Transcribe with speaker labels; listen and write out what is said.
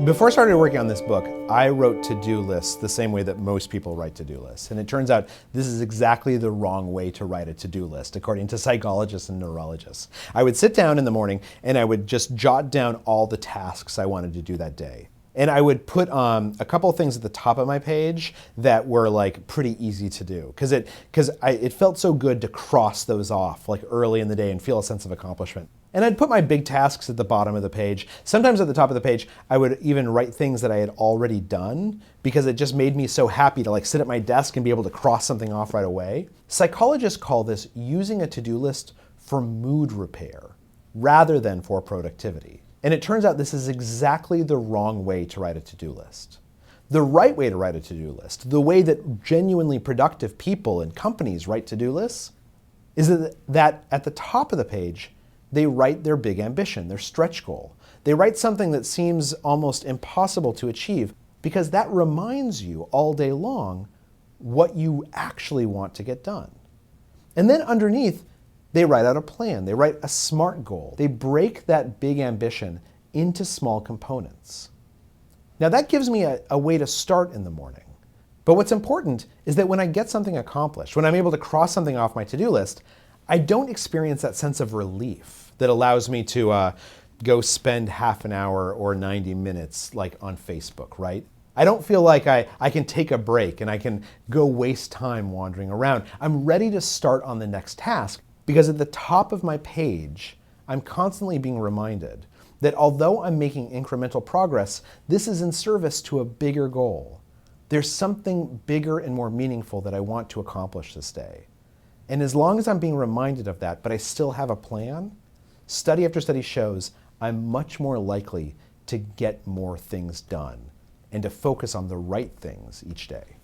Speaker 1: Before I started working on this book, I wrote to-do lists the same way that most people write to-do lists. And it turns out this is exactly the wrong way to write a to-do list, according to psychologists and neurologists. I would sit down in the morning and I would just jot down all the tasks I wanted to do that day. And I would put a couple of things at the top of my page that were like pretty easy to do, because it felt so good to cross those off like early in the day and feel a sense of accomplishment. And I'd put my big tasks at the bottom of the page. Sometimes at the top of the page, I would even write things that I had already done because it just made me so happy to like sit at my desk and be able to cross something off right away. Psychologists call this using a to-do list for mood repair rather than for productivity. And it turns out this is exactly the wrong way to write a to-do list. The right way to write a to-do list, the way that genuinely productive people and companies write to-do lists, is that at the top of the page, they write their big ambition, their stretch goal. They write something that seems almost impossible to achieve because that reminds you all day long what you actually want to get done. And then underneath, they write out a plan. They write a SMART goal. They break that big ambition into small components. Now that gives me a way to start in the morning. But what's important is that when I get something accomplished, when I'm able to cross something off my to-do list, I don't experience that sense of relief that allows me to go spend half an hour or 90 minutes like on Facebook, right? I don't feel like I can take a break and I can go waste time wandering around. I'm ready to start on the next task because at the top of my page, I'm constantly being reminded that although I'm making incremental progress, this is in service to a bigger goal. There's something bigger and more meaningful that I want to accomplish this day. And as long as I'm being reminded of that, but I still have a plan, study after study shows I'm much more likely to get more things done and to focus on the right things each day.